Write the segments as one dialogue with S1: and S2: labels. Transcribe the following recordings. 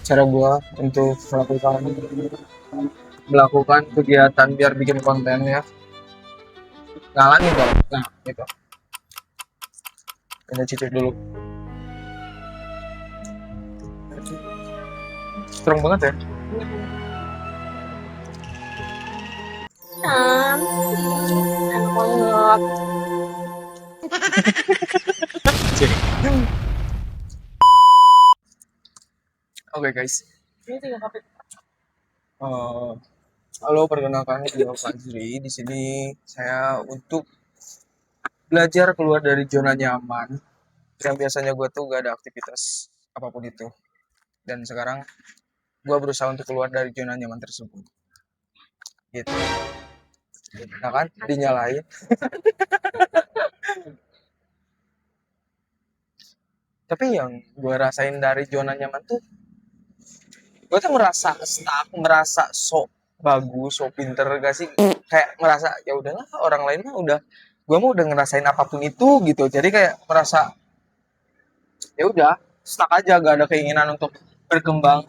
S1: Cara gua untuk melakukan kegiatan biar bikin konten ya, ngalangin dong. Nah, gitu. Kita cicip dulu. Strong banget ya.
S2: Kan, enak banget.
S1: Oke guys.
S2: Ini tinggal kopi.
S1: Eh, halo, perkenalkan gua Fajri. Di sini saya untuk belajar keluar dari zona nyaman. Yang biasanya gue tuh gak ada aktivitas apapun itu. Dan sekarang gue berusaha untuk keluar dari zona nyaman tersebut. Gitu. Nah kan, dinyalain. Tapi yang gue rasain dari zona nyaman tuh, gue tuh merasa stuck, merasa sok bagus, sok pinter gak sih? Kayak merasa ya udahlah, orang lain mah udah, gue mah udah ngerasain apapun itu gitu. Jadi kayak merasa ya udah stuck aja, gak ada keinginan untuk berkembang.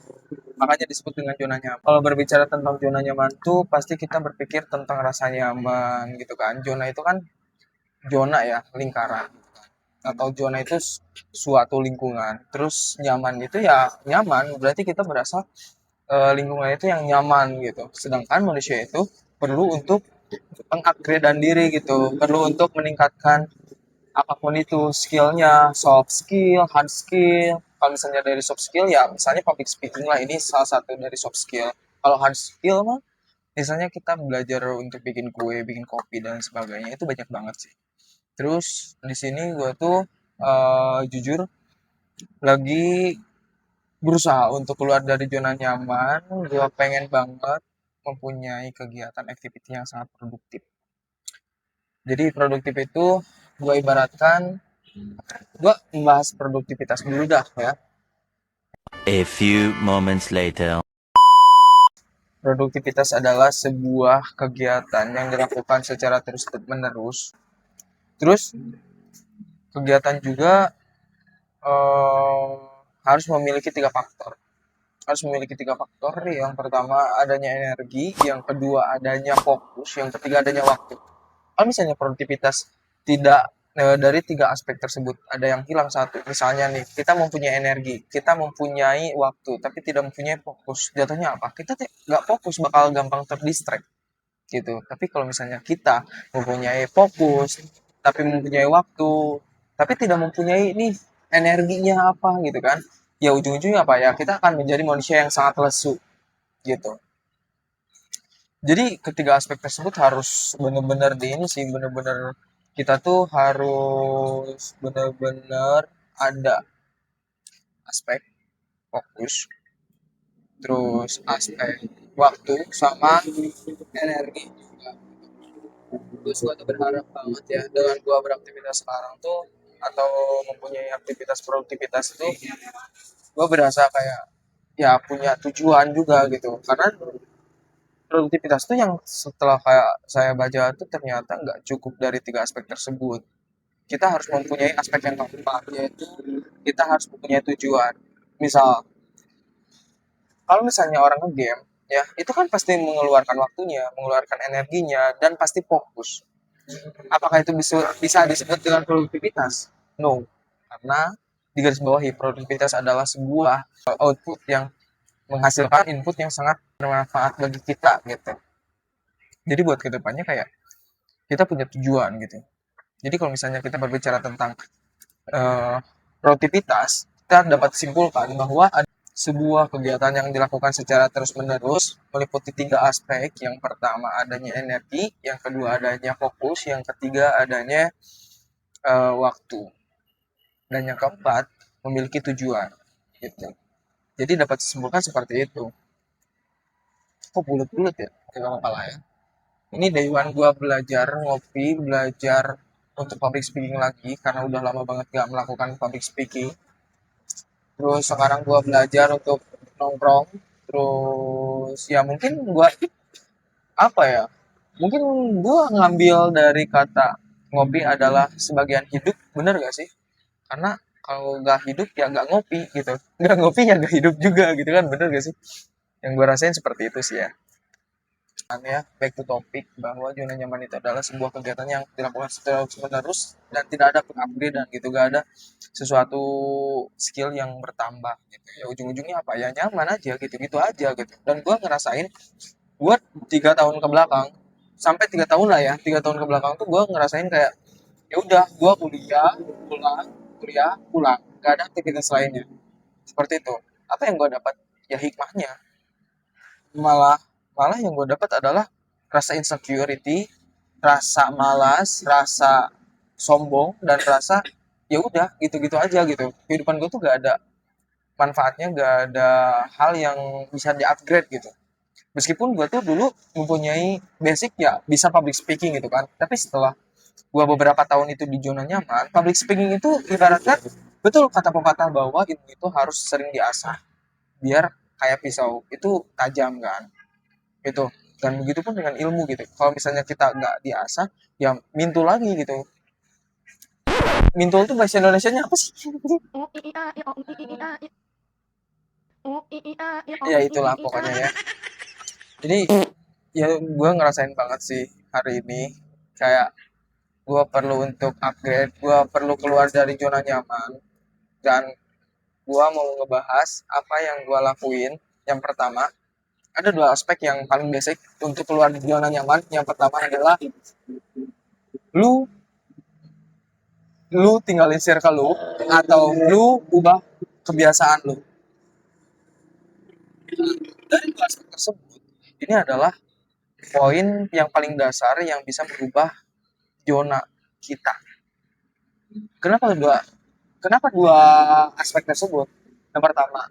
S1: Makanya disebut dengan zona nyaman. Kalau berbicara tentang zona nyaman tuh pasti kita berpikir tentang rasa nyaman gitu kan. Zona itu kan zona ya, lingkaran, atau zona itu suatu lingkungan. Terus nyaman itu ya nyaman, berarti kita berasa lingkungan itu yang nyaman gitu. Sedangkan manusia itu perlu untuk pengupgradean diri gitu, perlu untuk meningkatkan apapun itu skillnya, soft skill, hard skill. Kalau misalnya dari soft skill ya misalnya public speaking lah, ini salah satu dari soft skill. Kalau hard skill mah misalnya kita belajar untuk bikin kue, bikin kopi dan sebagainya, itu banyak banget sih. Terus di sini gue tuh jujur lagi berusaha untuk keluar dari zona nyaman. Gue pengen banget mempunyai kegiatan activity yang sangat produktif. Jadi produktif itu gue ibaratkan, gue membahas produktivitas dulu dah ya.
S3: A few moments later.
S1: Produktivitas adalah sebuah kegiatan yang dilakukan secara terus-menerus. Terus kegiatan juga eh, harus memiliki tiga faktor. Harus memiliki tiga faktor. Yang pertama adanya energi, yang kedua adanya fokus, yang ketiga adanya waktu. Kalau misalnya produktivitas tidak dari tiga aspek tersebut ada yang hilang satu, misalnya nih kita mempunyai energi, kita mempunyai waktu, tapi tidak mempunyai fokus, jatuhnya apa? Kita nggak fokus, bakal gampang terdistract gitu. Tapi kalau misalnya kita mempunyai fokus, tapi mempunyai waktu, tapi tidak mempunyai nih energinya apa gitu kan, ya ujung-ujungnya apa ya, kita akan menjadi manusia yang sangat lesu gitu. Jadi ketiga aspek tersebut harus benar-benar di ini sih, benar-benar kita tuh harus benar-benar ada aspek fokus, terus aspek waktu sama energi juga. Terus gue tuh berharap banget ya dengan gue beraktivitas sekarang tuh, atau mempunyai aktivitas produktivitas itu, gue berasa kayak ya punya tujuan juga gitu. Karena produktivitas tuh yang setelah kayak saya baca tuh ternyata nggak cukup dari tiga aspek tersebut. Kita harus mempunyai aspek yang keempat, yaitu kita harus mempunyai tujuan. Misal, kalau misalnya orang nge-game, ya itu kan pasti mengeluarkan waktunya, mengeluarkan energinya, dan pasti fokus. Apakah itu bisa disebut dengan produktivitas? No, karena di garis bawahi produktivitas adalah sebuah output yang menghasilkan input yang sangat bermanfaat bagi kita gitu. Jadi buat kedepannya kayak kita punya tujuan gitu. Jadi kalau misalnya kita berbicara tentang uh, produktivitas, kita dapat simpulkan bahwa ada sebuah kegiatan yang dilakukan secara terus-menerus meliputi tiga aspek. Yang pertama adanya energi, yang kedua adanya fokus, yang ketiga adanya waktu, dan yang keempat memiliki tujuan. Gitu. Jadi dapat disimpulkan seperti itu. Kok bulat-bulat ya? Gak apa-apa lah ya. Ini day one gue belajar ngopi, belajar untuk public speaking lagi karena udah lama banget gak melakukan public speaking. Terus sekarang gue belajar untuk nongkrong. Terus ya mungkin gue apa ya? Mungkin gue ngambil dari kata ngopi adalah sebagian hidup, bener gak sih? Karena kalau nggak hidup ya nggak ngopi gitu, nggak ngopi ya nggak hidup juga gitu kan, bener gak sih? Yang gue rasain seperti itu sih ya. Ya, back to topic bahwa zona nyaman itu adalah sebuah kegiatan yang dilakukan terus menerus dan tidak ada upgrade dan gitu, gak ada sesuatu skill yang bertambah gitu ya, ujung-ujungnya apa ya, nyaman aja gitu gitu aja gitu. Dan gue ngerasain, gue 3 tahun ke belakang, sampai 3 tahun lah ya, 3 tahun ke belakang tuh gue ngerasain kayak ya udah, gue kuliah pulang, kuliah pulang, gak ada aktivitas lainnya seperti itu. Apa yang gue dapat? Ya hikmahnya, malah malah yang gue dapat adalah rasa insecurity, rasa malas, rasa sombong, dan rasa ya udah gitu-gitu aja gitu. Kehidupan gue tuh gak ada manfaatnya, gak ada hal yang bisa di-upgrade gitu. Meskipun gue tuh dulu mempunyai basic ya bisa public speaking gitu kan, tapi setelah gue beberapa tahun itu di zona nyaman, public speaking itu ibaratnya betul kata pepatah bahwa ilmu itu harus sering diasah biar kayak pisau itu tajam kan gitu. Dan begitu pun dengan ilmu gitu, kalau misalnya kita nggak diasah ya mintul lagi gitu. Mintul tuh bahasa Indonesianya apa sih? Ya itulah pokoknya ya. Jadi ya gue ngerasain banget sih hari ini kayak gue perlu untuk upgrade, gue perlu keluar dari zona nyaman. Dan gue mau ngebahas apa yang gue lakuin. Yang pertama, ada dua aspek yang paling basic untuk keluar dari zona nyaman. Yang pertama adalah lu lu tinggalin circle lu atau lu ubah kebiasaan lu. Dari dua aspek tersebut, ini adalah poin yang paling dasar yang bisa merubah zona kita. Kenapa dua aspek tersebut? Yang pertama,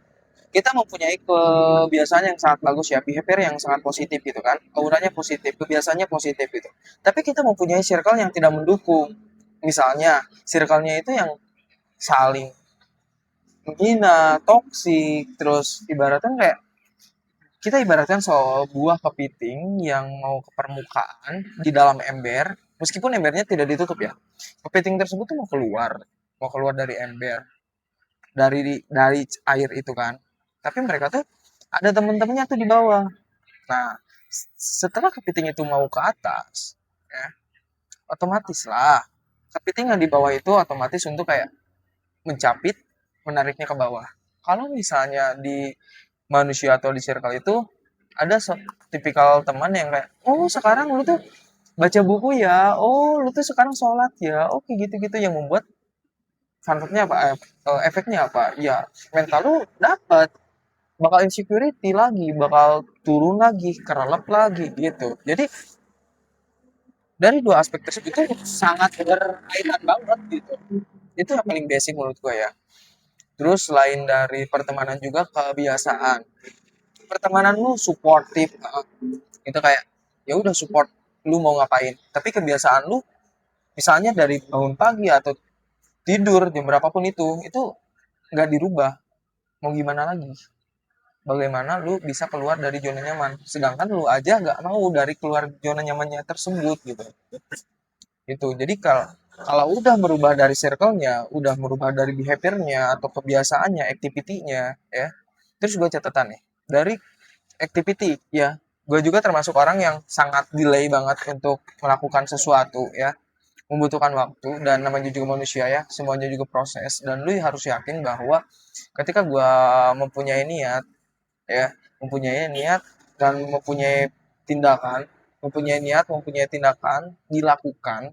S1: kita mempunyai kebiasaan yang sangat bagus ya, behavior yang sangat positif gitu kan, auranya positif, kebiasaannya positif gitu. Tapi kita mempunyai circle yang tidak mendukung. Misalnya, circle-nya itu yang saling menghina, toksik, terus ibaratnya kayak kita ibaratkan sebuah kepiting yang mau ke permukaan di dalam ember, meskipun embernya tidak ditutup ya. Kepiting tersebut tuh mau keluar dari ember, dari air itu kan. Tapi mereka tuh ada temen-temennya tuh di bawah. Nah, setelah kepiting itu mau ke atas, ya, otomatis lah kepiting yang di bawah itu otomatis untuk kayak mencapit, menariknya ke bawah. Kalau misalnya di manusia atau di circle itu ada tipikal teman yang kayak, oh sekarang lu tuh baca buku ya, oh lu tuh sekarang sholat ya, oke gitu-gitu, yang membuat manfaatnya apa, efeknya apa? Ya mental lu dapat, bakal insecurity lagi, bakal turun lagi, kerelep lagi gitu. Jadi dari dua aspek tersebut itu sangat berkaitan banget gitu. Itu yang paling basic menurut gue ya. Terus selain dari pertemanan juga kebiasaan. Pertemanan lu suportif, itu kayak ya udah support lu mau ngapain. Tapi kebiasaan lu misalnya dari bangun pagi atau tidur jam berapapun itu nggak dirubah. Mau gimana lagi? Bagaimana lu bisa keluar dari zona nyaman? Sedangkan lu aja nggak mau dari keluar zona nyamannya tersebut gitu. Itu. Jadi kalau kalau udah merubah dari circle-nya, udah merubah dari behavior-nya atau kebiasaannya, activity-nya, ya. Terus gue catatan nih, dari activity ya, gue juga termasuk orang yang sangat delay banget untuk melakukan sesuatu ya, membutuhkan waktu, dan namanya juga manusia ya, semuanya juga proses, dan lu harus yakin bahwa ketika gue mempunyai niat ya, mempunyai niat dan mempunyai tindakan dilakukan,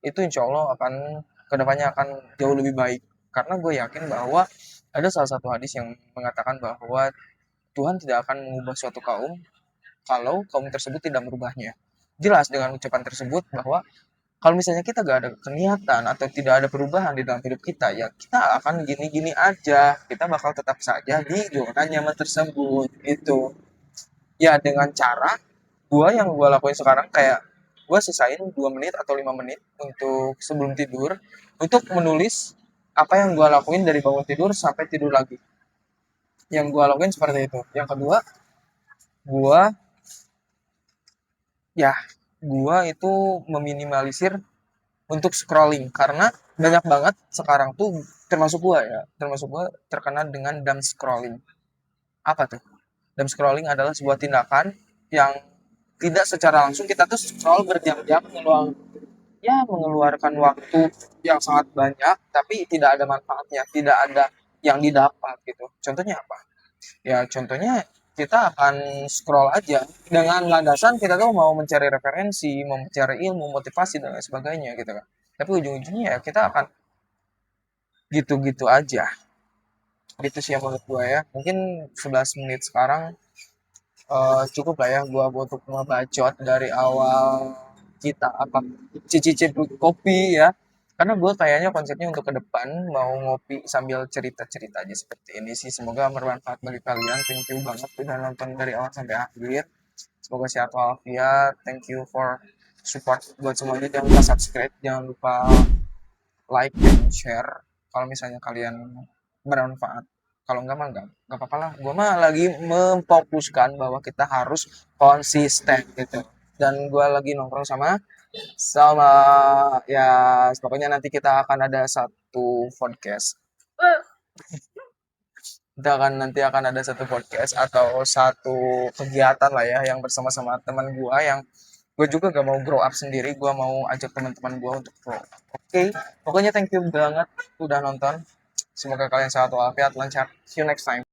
S1: itu insya Allah akan kedepannya akan jauh lebih baik. Karena gue yakin bahwa ada salah satu hadis yang mengatakan bahwa Tuhan tidak akan mengubah suatu kaum kalau kaum tersebut tidak merubahnya. Jelas dengan ucapan tersebut bahwa kalau misalnya kita gak ada keniatan atau tidak ada perubahan di dalam hidup kita, ya kita akan gini-gini aja. Kita bakal tetap saja di zona nyaman tersebut. Itu. Ya dengan cara yang gue lakuin sekarang kayak gue sisain 2 menit atau 5 menit untuk sebelum tidur untuk menulis apa yang gue lakuin dari bangun tidur sampai tidur lagi. Yang gue lakuin seperti itu. Yang kedua, gue ya gue itu meminimalisir untuk scrolling karena banyak banget sekarang tuh termasuk gua terkena dengan dumb scrolling. Apa tuh? Dumb scrolling adalah sebuah tindakan yang tidak secara langsung kita tuh scroll berjam-jam mengeluarkan waktu yang sangat banyak tapi tidak ada manfaatnya, tidak ada yang didapat gitu. Contohnya apa? Ya contohnya kita akan scroll aja dengan landasan kita tuh mau mencari referensi, mau mencari ilmu, motivasi dan lain sebagainya gitu kan. Tapi ujung-ujungnya ya kita akan gitu-gitu aja. Gitu sih yang menurut gue ya. Mungkin 11 menit sekarang cukup lah ya gua untuk ngebacot dari awal kita apa cicip kopi ya. Karena gue kayaknya konsepnya untuk ke depan mau ngopi sambil cerita-cerita aja seperti ini sih. Semoga bermanfaat bagi kalian. Thank you banget udah nonton dari awal sampai akhir. Semoga sehat walafiat. Thank you for support buat semuanya. Jangan lupa subscribe, jangan lupa like dan share kalau misalnya kalian bermanfaat. Kalau enggak mah enggak apa-apa lah. Gue mah lagi memfokuskan bahwa kita harus konsisten gitu. Dan gue lagi nongkrong sama ya pokoknya nanti kita akan ada satu podcast. Nanti akan ada satu podcast atau satu kegiatan lah ya yang bersama-sama teman gue yang gue juga gak mau grow up sendiri, gue mau ajak teman-teman gue untuk grow up. Oke, pokoknya thank you banget udah nonton. Semoga kalian sehat walafiat, lancar. See you next time.